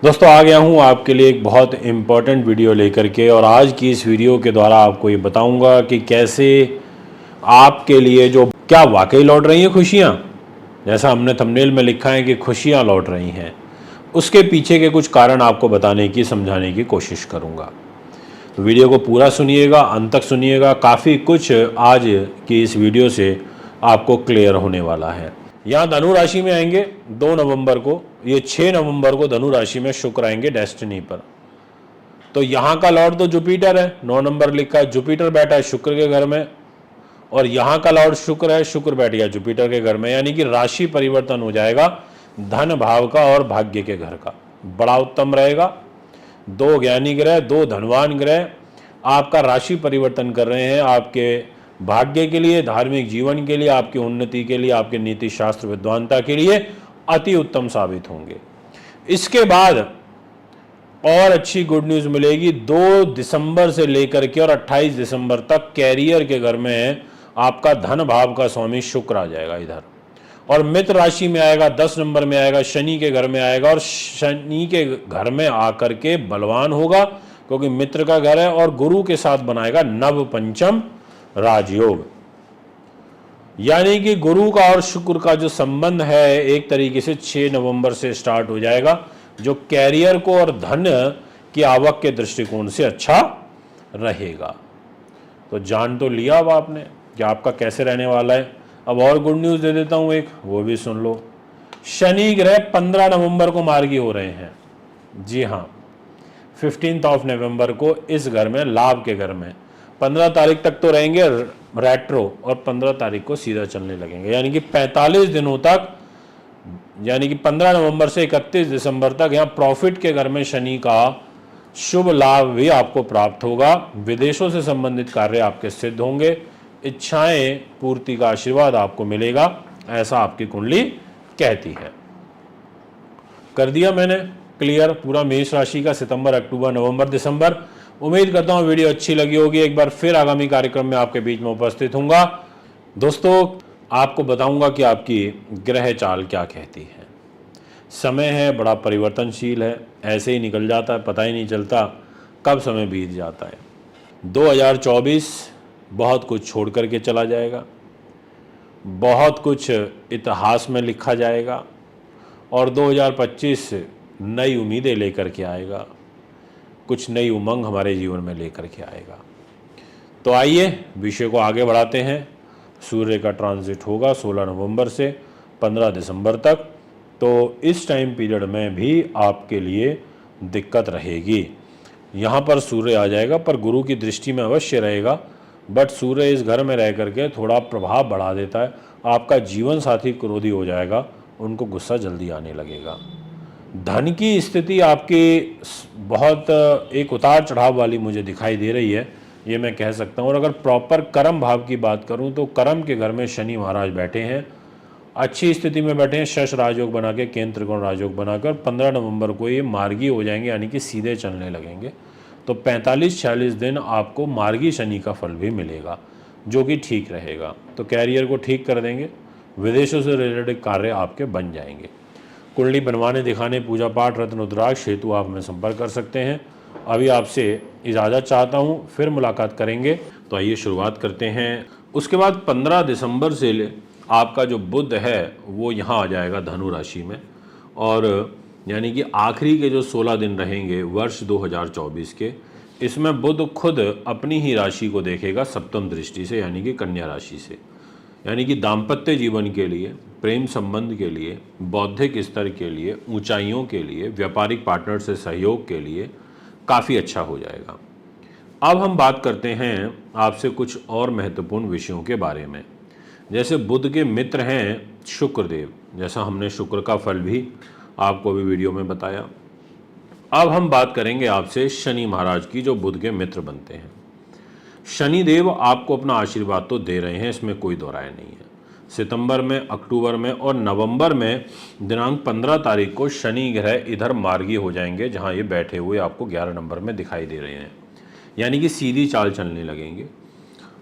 दोस्तों आ गया हूँ आपके लिए एक बहुत इम्पोर्टेंट वीडियो लेकर के। और आज की इस वीडियो के द्वारा आपको ये बताऊंगा कि कैसे आपके लिए जो क्या वाकई लौट रही हैं खुशियाँ, जैसा हमने थंबनेल में लिखा है कि खुशियाँ लौट रही हैं, उसके पीछे के कुछ कारण आपको बताने की समझाने की कोशिश करूँगा। तो वीडियो को पूरा सुनिएगा, अंत तक सुनिएगा। काफ़ी कुछ आज की इस वीडियो से आपको क्लियर होने वाला है। यहाँ धनु राशि में आएंगे 2 नवंबर को, ये 6 नवंबर को धनु राशि में शुक्र आएंगे डेस्टिनी पर। तो यहाँ का लॉर्ड तो जुपिटर है, 9 नंबर लिखा है, जुपिटर बैठा है शुक्र के घर में। और यहाँ का लॉर्ड शुक्र है, शुक्र बैठ गया जुपिटर के घर में, यानी कि राशि परिवर्तन हो जाएगा धन भाव का और भाग्य के घर का। बड़ा उत्तम रहेगा। 2 ज्ञानी ग्रह, 2 धनवान ग्रह आपका राशि परिवर्तन कर रहे हैं आपके भाग्य के लिए, धार्मिक जीवन के लिए, आपकी उन्नति के लिए, आपके नीति शास्त्र विद्वानता के लिए अति उत्तम साबित होंगे। इसके बाद और अच्छी गुड न्यूज मिलेगी। 2 दिसंबर से लेकर के और 28 दिसंबर तक कैरियर के घर में आपका धन भाव का स्वामी शुक्र आ जाएगा इधर, और मित्र राशि में आएगा, 10 नंबर में आएगा, शनि के घर में आएगा। और शनि के घर में आकर के बलवान होगा क्योंकि मित्र का घर है, और गुरु के साथ बनाएगा नव पंचम राजयोग। यानी कि गुरु का और शुक्र का जो संबंध है एक तरीके से 6 नवंबर से स्टार्ट हो जाएगा, जो कैरियर को और धन की आवक के दृष्टिकोण से अच्छा रहेगा। तो जान तो लिया अब आपने कि आपका कैसे रहने वाला है। अब और गुड न्यूज़ दे देता हूँ एक, वो भी सुन लो। शनि ग्रह 15 नवंबर को मार्गी हो रहे हैं। जी हाँ, 15 ऑफ नवंबर को इस घर में, लाभ के घर में। 15 तारीख तक तो रहेंगे रेट्रो, और 15 तारीख को सीधा चलने लगेंगे, यानी कि 45 दिनों तक, यानी कि 15 नवंबर से 31 दिसंबर तक यहाँ प्रॉफिट के घर में शनि का शुभ लाभ भी आपको प्राप्त होगा। विदेशों से संबंधित कार्य आपके सिद्ध होंगे, इच्छाएं पूर्ति का आशीर्वाद आपको मिलेगा, ऐसा आपकी कुंडली कहती है। कर दिया मैंने क्लियर पूरा मेष राशि का सितंबर, अक्टूबर, नवंबर, दिसंबर। उम्मीद करता हूँ वीडियो अच्छी लगी होगी। एक बार फिर आगामी कार्यक्रम में आपके बीच में उपस्थित हूँगा। दोस्तों आपको बताऊंगा कि आपकी ग्रह चाल क्या कहती है। समय है बड़ा परिवर्तनशील है, ऐसे ही निकल जाता है, पता ही नहीं चलता कब समय बीत जाता है। 2024 बहुत कुछ छोड़ करके चला जाएगा, बहुत कुछ इतिहास में लिखा जाएगा, और 2025 नई उम्मीदें लेकर के आएगा, कुछ नई उमंग हमारे जीवन में लेकर के आएगा। तो आइए विषय को आगे बढ़ाते हैं। सूर्य का ट्रांजिट होगा 16 नवंबर से 15 दिसंबर तक, तो इस टाइम पीरियड में भी आपके लिए दिक्कत रहेगी। यहाँ पर सूर्य आ जाएगा, पर गुरु की दृष्टि में अवश्य रहेगा, बट सूर्य इस घर में रह करके थोड़ा प्रभाव बढ़ा देता है। आपका जीवन साथी क्रोधी हो जाएगा, उनको गुस्सा जल्दी आने लगेगा। धन की स्थिति आपकी बहुत एक उतार चढ़ाव वाली मुझे दिखाई दे रही है, ये मैं कह सकता हूँ। और अगर प्रॉपर कर्म भाव की बात करूँ तो कर्म के घर में शनि महाराज बैठे हैं, अच्छी स्थिति में बैठे हैं, शश राजयोग बना के, केंद्र त्रिकोण राजयोग बनाकर। 15 नवंबर को ये मार्गी हो जाएंगे, यानी कि सीधे चलने लगेंगे। तो 45-46 दिन आपको मार्गी शनि का फल भी मिलेगा, जो कि ठीक रहेगा। तो कैरियर को ठीक कर देंगे, विदेशों से रिलेटेड कार्य आपके बन जाएंगे। कुंडली बनवाने, दिखाने, पूजा पाठ, रत्न रुद्राक्ष हेतु आप हमें संपर्क कर सकते हैं। अभी आपसे इजाज़त चाहता हूँ, फिर मुलाकात करेंगे। तो आइए शुरुआत करते हैं। उसके बाद 15 दिसंबर से आपका जो बुध है वो यहाँ आ जाएगा धनु राशि में, और यानी कि आखिरी के जो 16 दिन रहेंगे वर्ष 2024 के, इसमें बुध खुद अपनी ही राशि को देखेगा सप्तम दृष्टि से, यानी कि कन्या राशि से। यानी कि दाम्पत्य जीवन के लिए, प्रेम संबंध के लिए, बौद्धिक स्तर के लिए, ऊंचाइयों के लिए, व्यापारिक पार्टनर से सहयोग के लिए काफ़ी अच्छा हो जाएगा। अब हम बात करते हैं आपसे कुछ और महत्वपूर्ण विषयों के बारे में। जैसे बुध के मित्र हैं शुक्रदेव, जैसा हमने शुक्र का फल भी आपको अभी वीडियो में बताया। अब हम बात करेंगे आपसे शनि महाराज की, जो बुध के मित्र बनते हैं। शनि देव आपको अपना आशीर्वाद तो दे रहे हैं, इसमें कोई दो राय नहीं है। सितंबर में, अक्टूबर में और नवंबर में दिनांक 15 तारीख को शनि ग्रह इधर मार्गी हो जाएंगे, जहां ये बैठे हुए आपको 11 नंबर में दिखाई दे रहे हैं, यानी कि सीधी चाल चलने लगेंगे।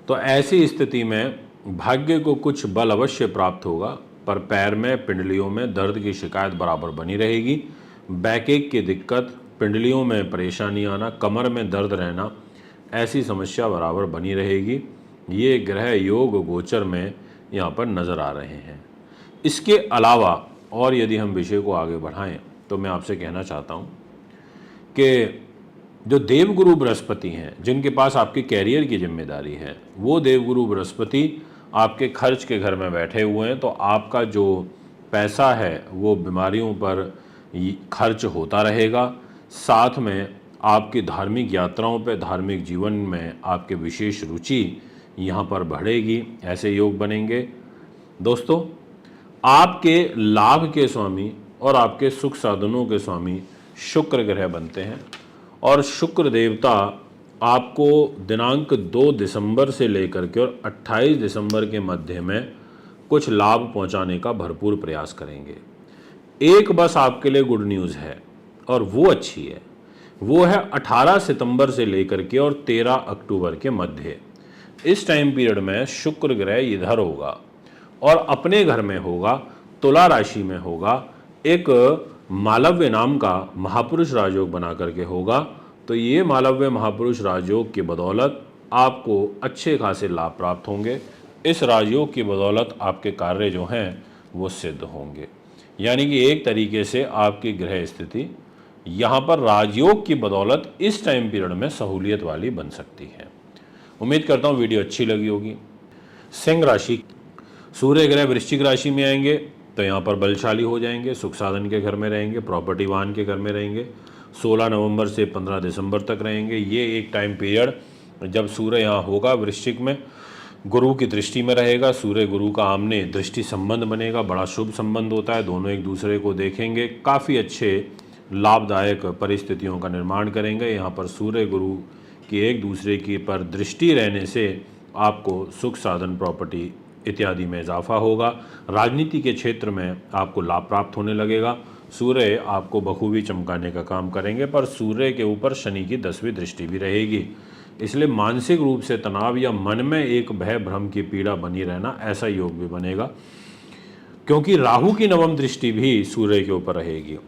तो ऐसी स्थिति में भाग्य को कुछ बल अवश्य प्राप्त होगा, पर पैर में, पिंडलियों में दर्द की शिकायत बराबर बनी रहेगी। बैकएक की दिक्कत, पिंडलियों में परेशानी आना, कमर में दर्द रहना, ऐसी समस्या बराबर बनी रहेगी। ये ग्रह योग गोचर में यहाँ पर नज़र आ रहे हैं। इसके अलावा और यदि हम विषय को आगे बढ़ाएं तो मैं आपसे कहना चाहता हूँ कि जो देवगुरु बृहस्पति हैं, जिनके पास आपके कैरियर की जिम्मेदारी है, वो देवगुरु बृहस्पति आपके खर्च के घर में बैठे हुए हैं। तो आपका जो पैसा है वो बीमारियों पर खर्च होता रहेगा। साथ में आपकी धार्मिक यात्राओं पे, धार्मिक जीवन में आपके विशेष रुचि यहाँ पर बढ़ेगी। ऐसे योग बनेंगे। दोस्तों, आपके लाभ के स्वामी और आपके सुख साधनों के स्वामी शुक्र ग्रह बनते हैं और शुक्र देवता आपको दिनांक 2 दिसंबर से लेकर के और 28 दिसंबर के मध्य में कुछ लाभ पहुंचाने का भरपूर प्रयास करेंगे। एक बस आपके लिए गुड न्यूज़ है और वो अच्छी है। वो है 18 सितंबर से लेकर के और 13 अक्टूबर के मध्य। इस टाइम पीरियड में शुक्र ग्रह इधर होगा और अपने घर में होगा, तुला राशि में होगा। एक मालव्य नाम का महापुरुष राजयोग बना करके होगा। तो ये मालव्य महापुरुष राजयोग की बदौलत आपको अच्छे खासे लाभ प्राप्त होंगे। इस राजयोग की बदौलत आपके कार्य जो हैं वो सिद्ध होंगे। यानी कि एक तरीके से आपकी ग्रह स्थिति यहाँ पर राजयोग की बदौलत इस टाइम पीरियड में सहूलियत वाली बन सकती है। उम्मीद करता हूँ वीडियो अच्छी लगी होगी। सिंह राशि, सूर्य ग्रह वृश्चिक राशि में आएंगे तो यहाँ पर बलशाली हो जाएंगे, सुख साधन के घर में रहेंगे, प्रॉपर्टी वाहन के घर में रहेंगे। 16 नवंबर से 15 दिसंबर तक रहेंगे। ये एक टाइम पीरियड जब सूर्य यहाँ होगा वृश्चिक में, गुरु की दृष्टि में रहेगा। सूर्य गुरु का आमने दृष्टि संबंध बनेगा, बड़ा शुभ संबंध होता है। दोनों एक दूसरे को देखेंगे, काफ़ी अच्छे लाभदायक परिस्थितियों का निर्माण करेंगे। यहाँ पर सूर्य गुरु की एक दूसरे की पर दृष्टि रहने से आपको सुख साधन, प्रॉपर्टी इत्यादि में इजाफा होगा। राजनीति के क्षेत्र में आपको लाभ प्राप्त होने लगेगा। सूर्य आपको बखूबी चमकाने का काम करेंगे, पर सूर्य के ऊपर शनि की 10वीं दृष्टि भी रहेगी। इसलिए मानसिक रूप से तनाव या मन में एक भय भ्रम की पीड़ा बनी रहना, ऐसा योग भी बनेगा। क्योंकि राहु की 9वीं दृष्टि भी सूर्य के ऊपर रहेगी।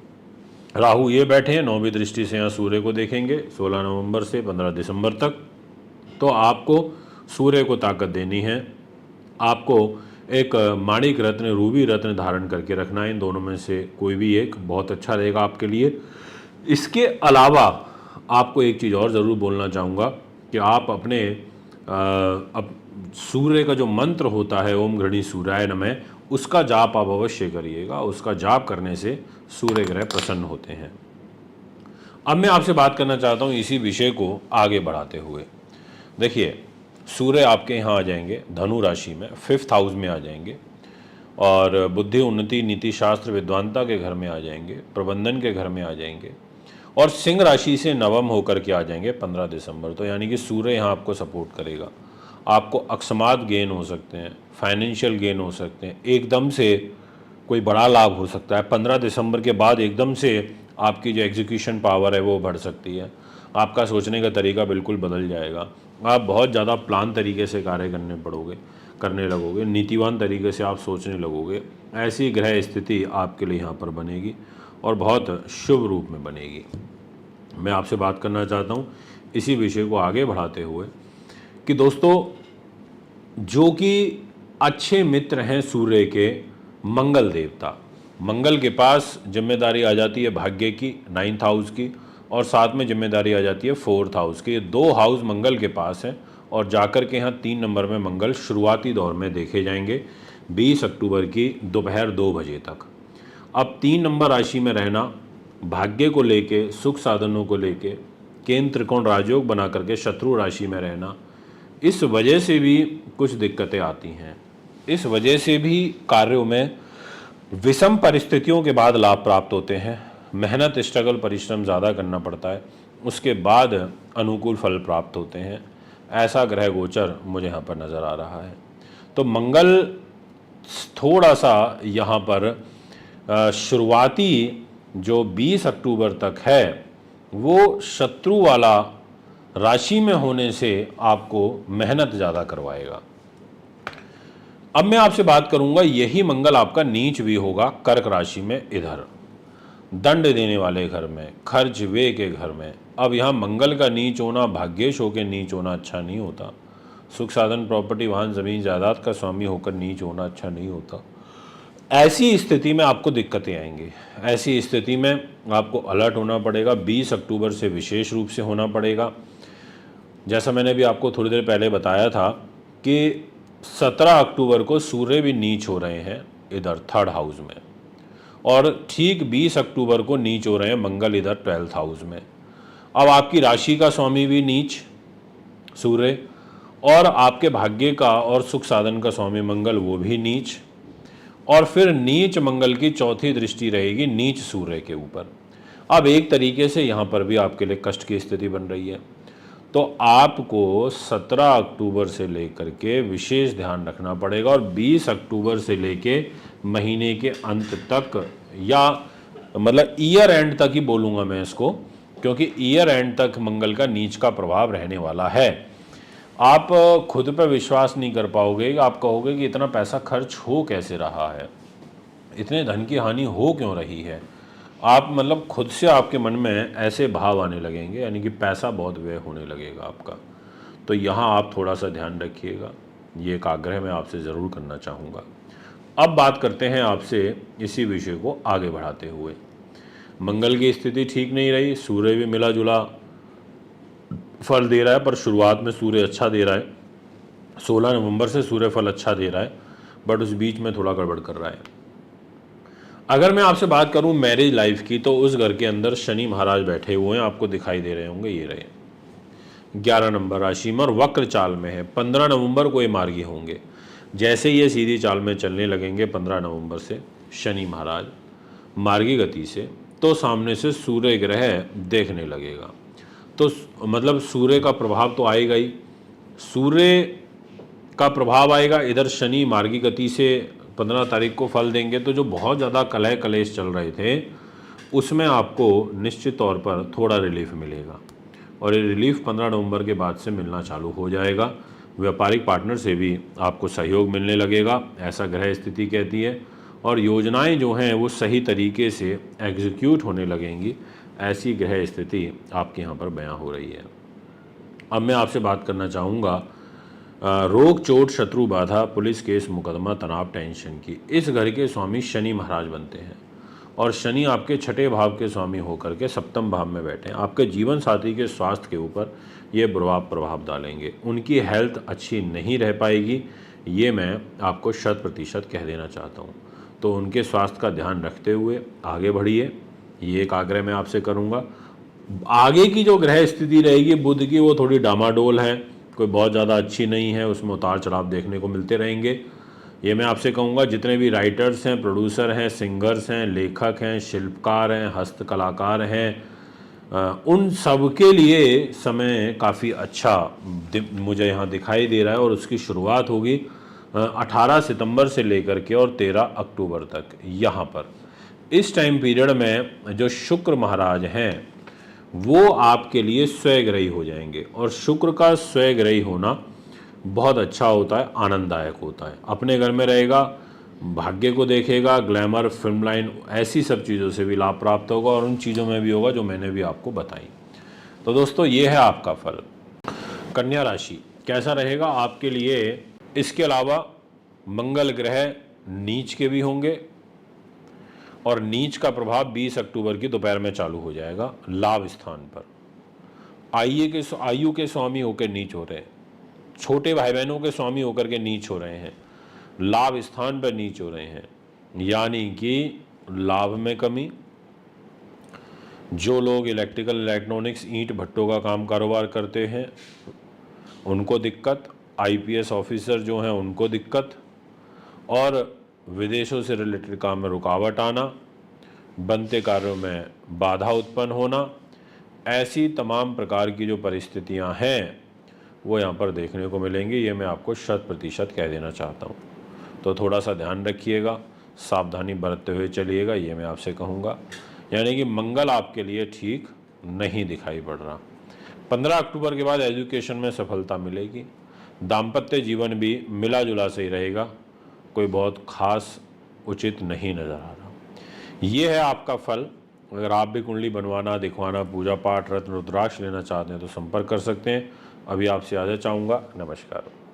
राहु ये बैठे हैं 9वीं दृष्टि से यहाँ सूर्य को देखेंगे 16 नवंबर से 15 दिसंबर तक। तो आपको सूर्य को ताकत देनी है। आपको एक माणिक रत्न, रूबी रत्न धारण करके रखना है। इन दोनों में से कोई भी एक बहुत अच्छा रहेगा आपके लिए। इसके अलावा आपको एक चीज़ और ज़रूर बोलना चाहूँगा कि आप अपने अब सूर्य का जो मंत्र होता है ओम घृणी सूर्याय नमः, उसका जाप आप अवश्य करिएगा। उसका जाप करने से सूर्य ग्रह प्रसन्न होते हैं। अब मैं आपसे बात करना चाहता हूँ इसी विषय को आगे बढ़ाते हुए। देखिए, सूर्य आपके यहाँ आ जाएंगे धनु राशि में, 5th हाउस में आ जाएंगे और बुद्धि, उन्नति, नीति शास्त्र, विद्वानता के घर में आ जाएंगे, प्रबंधन के घर में आ जाएंगे और सिंह राशि से नवम होकर के आ जाएंगे 15 दिसंबर। तो यानी कि सूर्य यहाँ आपको सपोर्ट करेगा। आपको अकस्मात गेन हो सकते हैं, फाइनेंशियल गेन हो सकते हैं, एकदम से कोई बड़ा लाभ हो सकता है। 15 दिसंबर के बाद एकदम से आपकी जो एग्जीक्यूशन पावर है वो बढ़ सकती है। आपका सोचने का तरीका बिल्कुल बदल जाएगा। आप बहुत ज़्यादा प्लान तरीके से कार्य करने लगोगे, नीतिवान तरीके से आप सोचने लगोगे। ऐसी ग्रह स्थिति आपके लिए यहाँ पर बनेगी और बहुत शुभ रूप में बनेगी। मैं आपसे बात करना चाहता हूँ इसी विषय को आगे बढ़ाते हुए कि दोस्तों, जो कि अच्छे मित्र हैं सूर्य के मंगल देवता, मंगल के पास जिम्मेदारी आ जाती है भाग्य की 9th हाउस की और साथ में जिम्मेदारी आ जाती है 4th हाउस की। 2 हाउस मंगल के पास हैं और जाकर के यहाँ 3 नंबर में मंगल शुरुआती दौर में देखे जाएंगे 20 अक्टूबर की दोपहर 2 बजे तक। अब 3 नंबर राशि में रहना, भाग्य को लेके, सुख साधनों को लेके, केंद्र त्रिकोण राजयोग बना करके शत्रु राशि में रहना, इस वजह से भी कुछ दिक्कतें आती हैं। इस वजह से भी कार्यों में विषम परिस्थितियों के बाद लाभ प्राप्त होते हैं। मेहनत, स्ट्रगल, परिश्रम ज़्यादा करना पड़ता है, उसके बाद अनुकूल फल प्राप्त होते हैं। ऐसा ग्रह गोचर मुझे यहाँ पर नज़र आ रहा है। तो मंगल थोड़ा सा यहाँ पर शुरुआती जो 20 अक्टूबर तक है वो शत्रु वाला राशि में होने से आपको मेहनत ज़्यादा करवाएगा। अब मैं आपसे बात करूंगा, यही मंगल आपका नीच भी होगा कर्क राशि में इधर। दंड देने वाले घर में, खर्च वे के घर में। अब यहाँ मंगल का नीच होना, भाग्येश होकर नीच होना अच्छा नहीं होता। सुख साधन, प्रॉपर्टी, वाहन, जमीन जायदाद का स्वामी होकर नीच होना अच्छा नहीं होता। ऐसी स्थिति में आपको दिक्कतें आएंगी। ऐसी स्थिति में आपको अलर्ट होना पड़ेगा। 20 अक्टूबर से विशेष रूप से होना पड़ेगा। जैसा मैंने भी आपको थोड़ी देर पहले बताया था कि 17 अक्टूबर को सूर्य भी नीच हो रहे हैं इधर 3rd हाउस में, और ठीक 20 अक्टूबर को नीच हो रहे हैं मंगल इधर 12th हाउस में। अब आपकी राशि का स्वामी भी नीच सूर्य, और आपके भाग्य का और सुख साधन का स्वामी मंगल वो भी नीच, और फिर नीच मंगल की चौथी दृष्टि रहेगी नीच सूर्य के ऊपर। अब एक तरीके से यहाँ पर भी आपके लिए कष्ट की स्थिति बन रही है। तो आपको 17 अक्टूबर से लेकर के विशेष ध्यान रखना पड़ेगा, और 20 अक्टूबर से लेके महीने के अंत तक, या मतलब ईयर एंड तक ही बोलूँगा मैं इसको, क्योंकि ईयर एंड तक मंगल का नीच का प्रभाव रहने वाला है। आप खुद पर विश्वास नहीं कर पाओगे। आप कहोगे कि इतना पैसा खर्च हो कैसे रहा है, इतने धन की हानि हो क्यों रही है। आप मतलब खुद से आपके मन में ऐसे भाव आने लगेंगे, यानी कि पैसा बहुत व्यय होने लगेगा आपका। तो यहाँ आप थोड़ा सा ध्यान रखिएगा, ये एक आग्रह मैं आपसे ज़रूर करना चाहूँगा। अब बात करते हैं आपसे इसी विषय को आगे बढ़ाते हुए। मंगल की स्थिति ठीक नहीं रही, सूर्य भी मिला जुला फल दे रहा है, पर शुरुआत में सूर्य अच्छा दे रहा है। 16 नवंबर से सूर्य फल अच्छा दे रहा है, बट उस बीच में थोड़ा गड़बड़ कर रहा है। अगर मैं आपसे बात करूं मैरिज लाइफ की, तो उस घर के अंदर शनि महाराज बैठे हुए हैं, आपको दिखाई दे रहे होंगे, ये रहे 11 नंबर राशि में, और वक्र चाल में है। 15 नवंबर को ये मार्गी होंगे। जैसे ये सीधी चाल में चलने लगेंगे 15 नवंबर से शनि महाराज मार्गी गति से, तो सामने से सूर्य ग्रह देखने लगेगा। तो मतलब सूर्य का प्रभाव तो आएगा ही, सूर्य का प्रभाव आएगा, इधर शनि मार्गी गति से 15 तारीख को फल देंगे। तो जो बहुत ज़्यादा कलह कलेश चल रहे थे, उसमें आपको निश्चित तौर पर थोड़ा रिलीफ मिलेगा, और ये रिलीफ 15 नवंबर के बाद से मिलना चालू हो जाएगा। व्यापारिक पार्टनर से भी आपको सहयोग मिलने लगेगा, ऐसा ग्रह स्थिति कहती है, और योजनाएं जो हैं वो सही तरीके से एग्जीक्यूट होने लगेंगी। ऐसी ग्रह स्थिति आपके यहाँ पर बयां हो रही है। अब मैं आपसे बात करना चाहूँगा रोग, चोट, शत्रु, बाधा, पुलिस केस, मुकदमा, तनाव, टेंशन की। इस घर के स्वामी शनि महाराज बनते हैं, और शनि आपके 6ठे भाव के स्वामी होकर के 7म भाव में बैठे हैं। आपके जीवन साथी के स्वास्थ्य के ऊपर ये बुरा प्रभाव डालेंगे। उनकी हेल्थ अच्छी नहीं रह पाएगी, ये मैं आपको 100% कह देना चाहता हूँ। तो उनके स्वास्थ्य का ध्यान रखते हुए आगे बढ़िए, ये एक आग्रह मैं आपसे करूँगा। आगे की जो ग्रह स्थिति रहेगी बुध की, वो थोड़ी डामाडोल है, कोई बहुत ज़्यादा अच्छी नहीं है, उसमें उतार चढ़ाव देखने को मिलते रहेंगे। ये मैं आपसे कहूँगा, जितने भी राइटर्स हैं, प्रोड्यूसर हैं, सिंगर्स हैं, लेखक हैं, शिल्पकार हैं, हस्तकलाकार हैं, उन सब के लिए समय काफ़ी अच्छा मुझे यहाँ दिखाई दे रहा है। और उसकी शुरुआत होगी 18 सितंबर से लेकर के और 13 अक्टूबर तक। यहाँ पर इस टाइम पीरियड में जो शुक्र महाराज हैं वो आपके लिए स्वयग्रही हो जाएंगे, और शुक्र का स्वयग्रही होना बहुत अच्छा होता है, आनंददायक होता है। अपने घर में रहेगा, भाग्य को देखेगा, ग्लैमर, फिल्म लाइन, ऐसी सब चीज़ों से भी लाभ प्राप्त होगा, और उन चीज़ों में भी होगा जो मैंने भी आपको बताई। तो दोस्तों, ये है आपका फल। कन्या राशि कैसा रहेगा आपके लिए? इसके अलावा मंगल ग्रह नीच के भी होंगे, और नीच का प्रभाव 20 अक्टूबर की दोपहर में चालू हो जाएगा लाभ स्थान पर। आयु के स्वामी होकर नीच हो रहे हैं, छोटे भाई बहनों के स्वामी होकर के नीच हो रहे हैं, लाभ स्थान पर नीच हो रहे हैं, यानी कि लाभ में कमी। जो लोग इलेक्ट्रिकल, इलेक्ट्रॉनिक्स, ईंट भट्टों का काम कारोबार करते हैं उनको दिक्कत, आईपीएस ऑफिसर जो हैं उनको दिक्कत, और विदेशों से रिलेटेड काम में रुकावट आना, बनते कार्यों में बाधा उत्पन्न होना, ऐसी तमाम प्रकार की जो परिस्थितियां हैं वो यहाँ पर देखने को मिलेंगी। ये मैं आपको 100% कह देना चाहता हूँ। तो थोड़ा सा ध्यान रखिएगा, सावधानी बरतते हुए चलिएगा, ये मैं आपसे कहूँगा। यानी कि मंगल आपके लिए ठीक नहीं दिखाई पड़ रहा। 15 अक्टूबर के बाद एजुकेशन में सफलता मिलेगी, दाम्पत्य जीवन भी मिला जुला सही रहेगा, कोई बहुत खास उचित नहीं नज़र आ रहा। ये है आपका फल। अगर आप भी कुंडली बनवाना, दिखवाना, पूजा पाठ, रत्न रुद्राक्ष लेना चाहते हैं तो संपर्क कर सकते हैं। अभी आपसे आज्ञा चाहूँगा। नमस्कार।